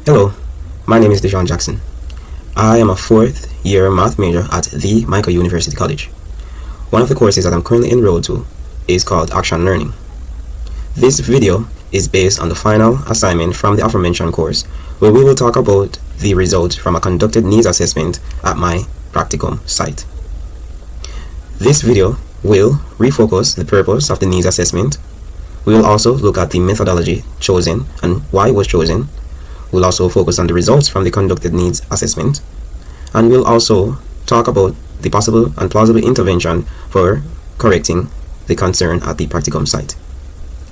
Hello, my name is Dejon Jackson. I am a fourth year math major at the Michael University College. One of the courses that I'm currently enrolled to is called Action Learning. This video is based on the final assignment from the aforementioned course, where we will talk about the results from a conducted needs assessment at my practicum site. This video will refocus the purpose of the needs assessment. We will also look at the methodology chosen and why it was chosen. We'll also focus on the results from the conducted needs assessment, and we'll also talk about the possible and plausible intervention for correcting the concern at the practicum site.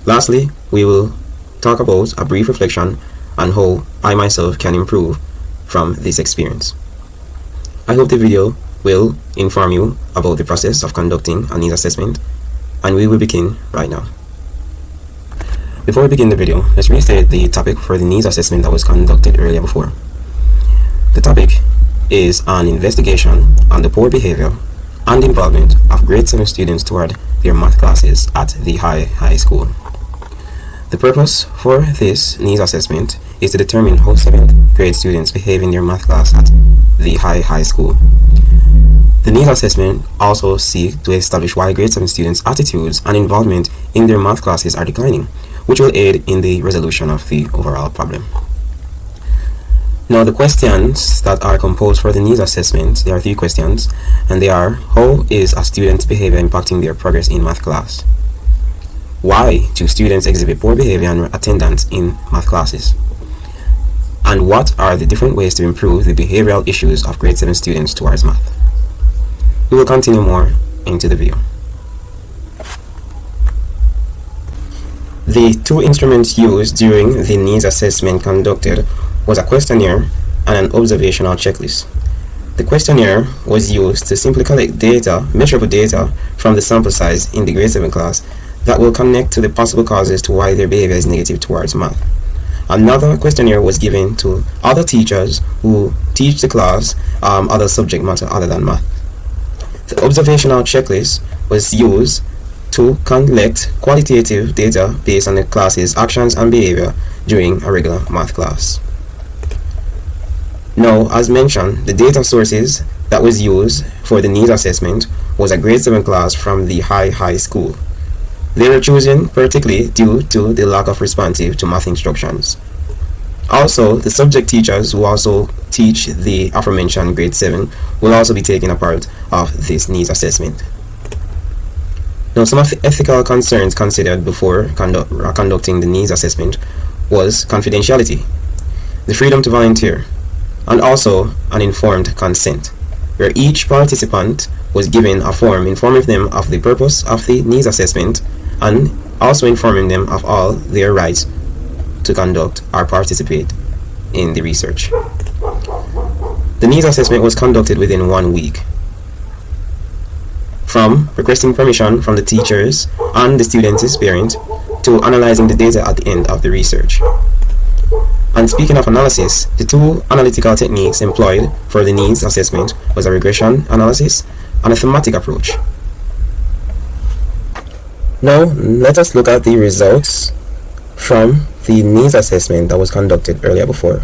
Lastly, we will talk about a brief reflection on how I myself can improve from this experience. I hope the video will inform you about the process of conducting a needs assessment, and we will begin right now. Before we begin the video, let's restate the topic for the needs assessment that was conducted earlier before. The topic is an investigation on the poor behavior and involvement of grade 7 students toward their math classes at the high school. The purpose for this needs assessment is to determine how 7th grade students behave in their math class at the high school. The needs assessment also seeks to establish why grade 7 students' attitudes and involvement in their math classes are declining, which will aid in the resolution of the overall problem. Now, the questions that are composed for the needs assessment, there are 3 questions, and they are: how is a student's behavior impacting their progress in math class? Why do students exhibit poor behavior and attendance in math classes? And what are the different ways to improve the behavioral issues of grade 7 students towards math? We will continue more into the video. The 2 instruments used during the needs assessment conducted was a questionnaire and an observational checklist. The questionnaire was used to simply collect data, measurable data, from the sample size in the grade 7 class that will connect to the possible causes to why their behavior is negative towards math. Another questionnaire was given to other teachers who teach the class other subject matter other than math. The observational checklist was used to collect qualitative data based on the class's actions and behavior during a regular math class. Now, as mentioned, the data sources that was used for the needs assessment was a grade 7 class from the high school. They were chosen particularly due to the lack of responsive to math instructions. Also, the subject teachers who also teach the aforementioned grade 7 will also be taking a part of this needs assessment. Now, some of the ethical concerns considered before conducting the needs assessment was confidentiality, the freedom to volunteer, and also an informed consent, where each participant was given a form informing them of the purpose of the needs assessment and also informing them of all their rights to conduct or participate in the research. The needs assessment was conducted within 1 week, from requesting permission from the teachers and the students' parents to analyzing the data at the end of the research. And speaking of analysis, the 2 analytical techniques employed for the needs assessment was a regression analysis and a thematic approach. Now, let us look at the results from the needs assessment that was conducted earlier before.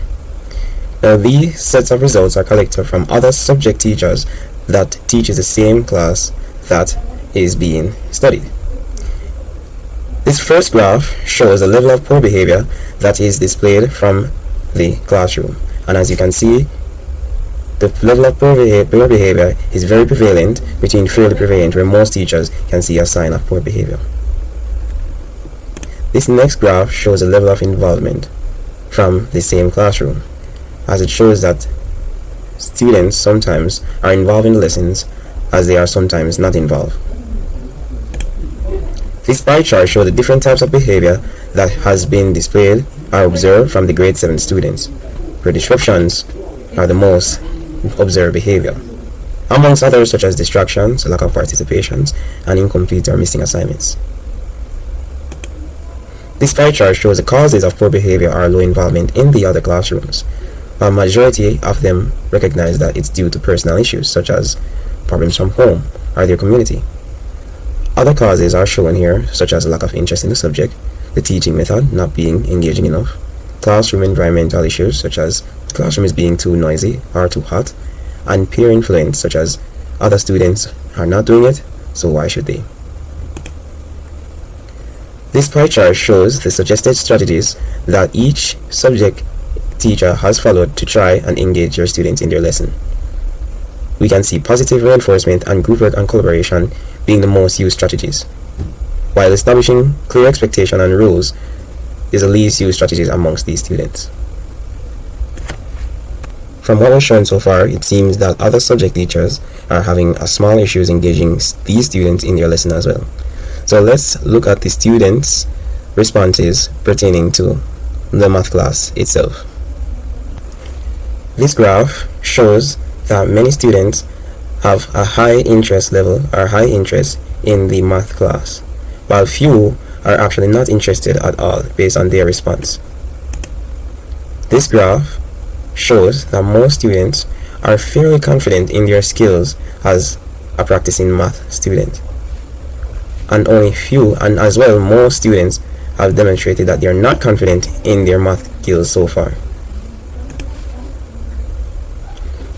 Now, these sets of results are collected from other subject teachers that teaches the same class that is being studied. This first graph shows the level of poor behavior that is displayed from the classroom, and as you can see, the level of poor behavior is very prevalent, between fairly prevalent, where most teachers can see a sign of poor behavior. This next graph shows the level of involvement from the same classroom, as it shows that students sometimes are involved in the lessons as they are sometimes not involved. This pie chart shows the different types of behavior that has been displayed or observed from the grade 7 students, where disruptions are the most observed behavior, amongst others such as distractions, lack of participations, and incomplete or missing assignments. This pie chart shows the causes of poor behavior or low involvement in the other classrooms. A majority of them recognize that it's due to personal issues such as problems from home or their community. Other causes are shown here, such as a lack of interest in the subject, the teaching method not being engaging enough, classroom environmental issues such as the classroom is being too noisy or too hot, and peer influence such as other students are not doing it, so why should they? This pie chart shows the suggested strategies that each subject teacher has followed to try and engage your students in their lesson. We can see positive reinforcement and group work and collaboration being the most used strategies, while establishing clear expectation and rules is the least used strategies amongst these students. From what was shown so far, it seems that other subject teachers are having a small issues engaging these students in their lesson as well. So let's look at the students' responses pertaining to the math class itself. This graph shows that many students have a high interest level or high interest in the math class, while few are actually not interested at all based on their response. This graph shows that most students are fairly confident in their skills as a practicing math student, and only few, and as well most students have demonstrated that they are not confident in their math skills so far.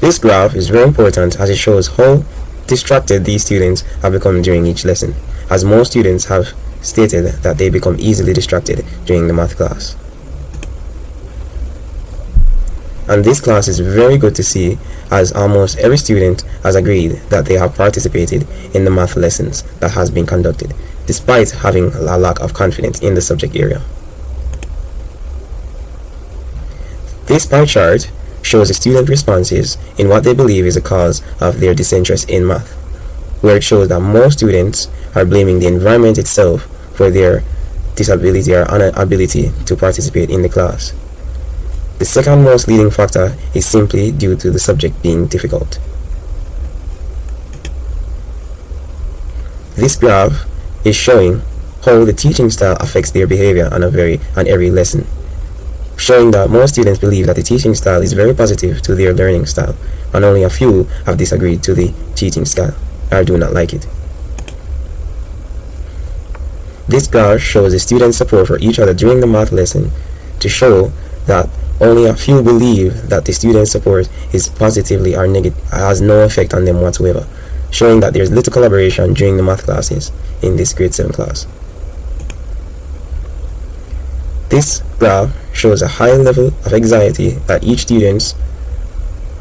This graph is very important as it shows how distracted these students have become during each lesson, as most students have stated that they become easily distracted during the math class. And this class is very good to see, as almost every student has agreed that they have participated in the math lessons that has been conducted, despite having a lack of confidence in the subject area. This pie chart shows the student responses in what they believe is the cause of their disinterest in math, where it shows that most students are blaming the environment itself for their disability or inability to participate in the class. The second most leading factor is simply due to the subject being difficult. This graph is showing how the teaching style affects their behavior on every lesson, showing that most students believe that the teaching style is very positive to their learning style, and only a few have disagreed to the teaching style or do not like it. This graph shows the students' support for each other during the math lesson to show that only a few believe that the student support is positively or has no effect on them whatsoever, showing that there's little collaboration during the math classes in this grade 7 class. This graph shows a high level of anxiety that each student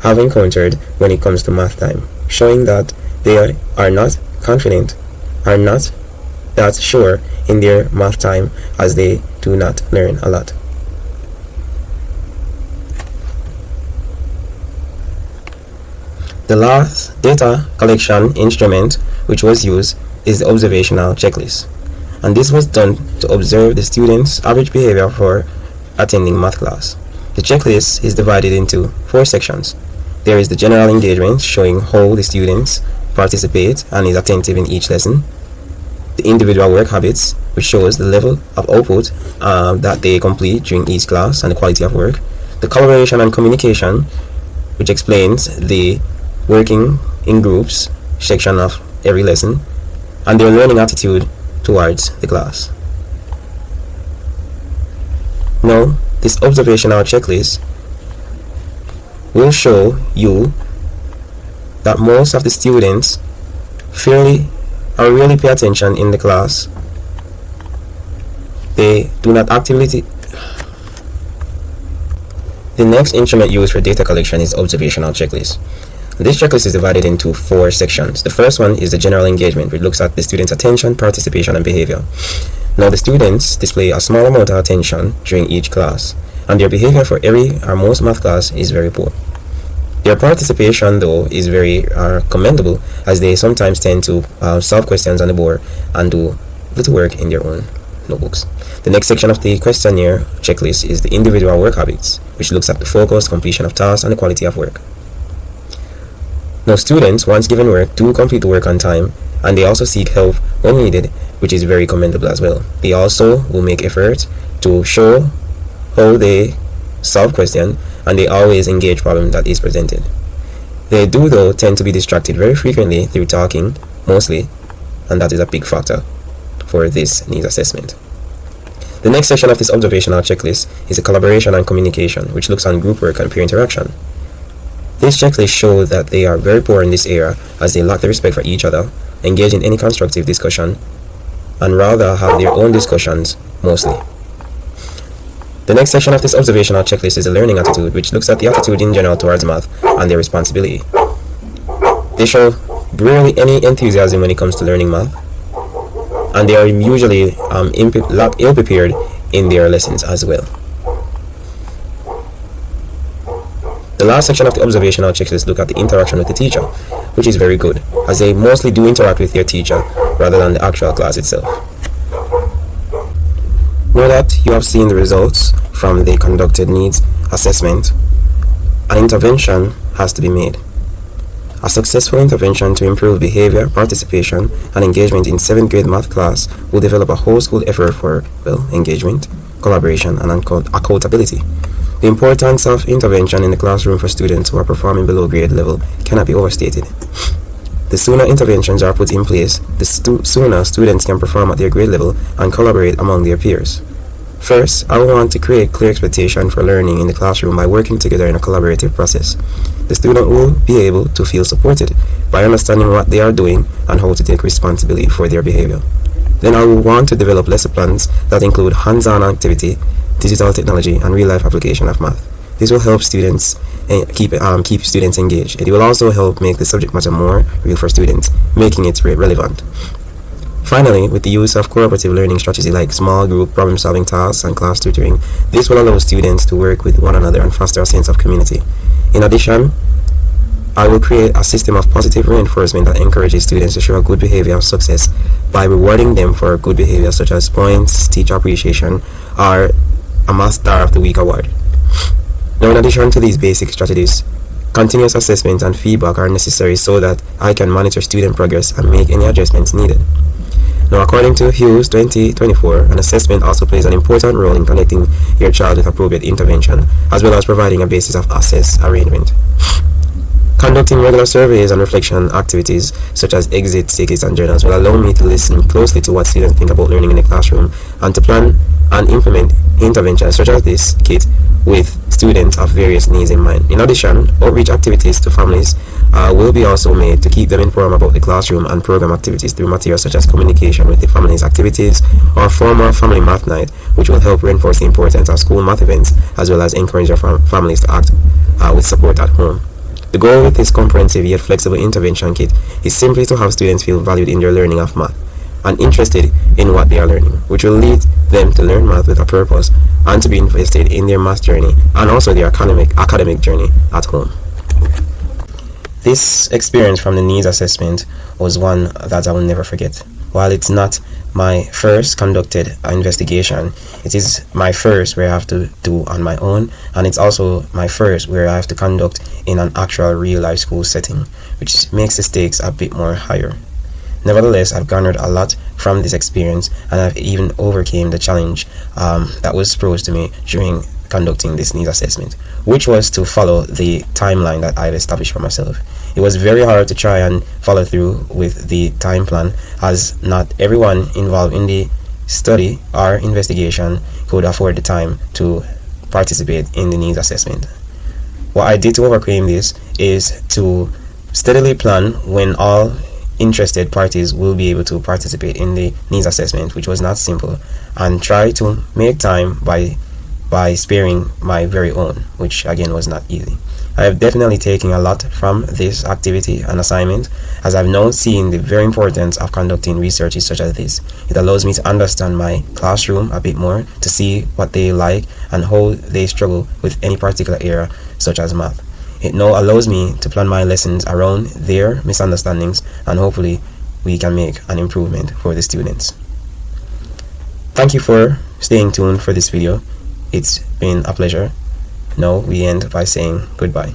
have encountered when it comes to math time, showing that they are not confident, are not that sure in their math time, as they do not learn a lot. The last data collection instrument which was used is the observational checklist, and this was done to observe the students' average behavior for attending math class. The checklist is divided into 4 sections. There is the general engagement, showing how the students participate and is attentive in each lesson. The individual work habits, which shows the level of output that they complete during each class and the quality of work. The collaboration and communication, which explains the working in groups section of every lesson, and their learning attitude towards the class. Now, this observational checklist will show you that most of the students really pay attention in the class. They do not actively. The next instrument used for data collection is observational checklist. This checklist is divided into 4 sections. The first one is the general engagement, which looks at the students' attention, participation, and behavior. Now, the students display a small amount of attention during each class, and their behavior for every or most math class is very poor. Their participation, though, is very commendable, as they sometimes tend to solve questions on the board and do little work in their own notebooks. The next section of the questionnaire checklist is the individual work habits, which looks at the focus, completion of tasks, and the quality of work. Now, students, once given work, do complete the work on time, and they also seek help when needed, which is very commendable as well. They also will make effort to show how they solve questions, and they always engage problem that is presented. They do, though, tend to be distracted very frequently through talking, mostly, and that is a big factor for this needs assessment. The next section of this observational checklist is a collaboration and communication, which looks on group work and peer interaction. This checklist shows that they are very poor in this area as they lack the respect for each other, engage in any constructive discussion, and rather have their own discussions mostly. The next section of this observational checklist is the learning attitude, which looks at the attitude in general towards math and their responsibility. They show rarely any enthusiasm when it comes to learning math, and they are usually ill-prepared in their lessons as well. The last section of the observational checklist look at the interaction with the teacher, which is very good, as they mostly do interact with their teacher rather than the actual class itself. Now that you have seen the results from the conducted needs assessment, an intervention has to be made. A successful intervention to improve behavior, participation, and engagement in 7th grade math class will develop a whole school effort for, engagement, collaboration, and accountability. The importance of intervention in the classroom for students who are performing below grade level cannot be overstated. The sooner interventions are put in place, the sooner students can perform at their grade level and collaborate among their peers. First, I want to create clear expectation for learning in the classroom by working together in a collaborative process. The student will be able to feel supported by understanding what they are doing and how to take responsibility for their behavior. Then I will want to develop lesson plans that include hands-on activity, digital technology, and real-life application of math. This will help students keep students engaged. It will also help make the subject matter more real for students, making it relevant. Finally, with the use of cooperative learning strategies like small group problem-solving tasks and class tutoring, this will allow students to work with one another and foster a sense of community. In addition, I will create a system of positive reinforcement that encourages students to show a good behavior of success by rewarding them for good behavior such as points, teacher appreciation, or a Math Star of the Week award. Now, in addition to these basic strategies, continuous assessment and feedback are necessary so that I can monitor student progress and make any adjustments needed. Now, according to Hughes 2024, an assessment also plays an important role in connecting your child with appropriate intervention, as well as providing a basis of assess arrangement. Conducting regular surveys and reflection activities such as exits, tickets, and journals will allow me to listen closely to what students think about learning in the classroom and to plan and implement interventions such as this kit with students of various needs in mind. In addition, outreach activities to families will be also made to keep them informed about the classroom and program activities through materials such as communication with the family's activities or formal family math night, which will help reinforce the importance of school math events as well as encourage your families to act with support at home. The goal with this comprehensive yet flexible intervention kit is simply to have students feel valued in their learning of math and interested in what they are learning, which will lead them to learn math with a purpose and to be invested in their math journey and also their academic journey at home. This experience from the needs assessment was one that I will never forget. While it's not my first conducted investigation, it is my first where I have to do on my own, and it's also my first where I have to conduct in an actual real life school setting, which makes the stakes a bit more higher. Nevertheless, I've garnered a lot from this experience, and I've even overcame the challenge that was posed to me during conducting this needs assessment, which was to follow the timeline that I've established for myself. It was very hard to try and follow through with the time plan, as not everyone involved in the study or investigation could afford the time to participate in the needs assessment. What I did to overcome this is to steadily plan when all interested parties will be able to participate in the needs assessment, which was not simple, and try to make time by sparing my very own, which again was not easy. I have definitely taken a lot from this activity and assignment, as I've now seen the very importance of conducting researches such as this. It allows me to understand my classroom a bit more, to see what they like and how they struggle with any particular area such as math. It now allows me to plan my lessons around their misunderstandings, and hopefully we can make an improvement for the students. Thank you for staying tuned for this video. It's been a pleasure. Now we end by saying goodbye.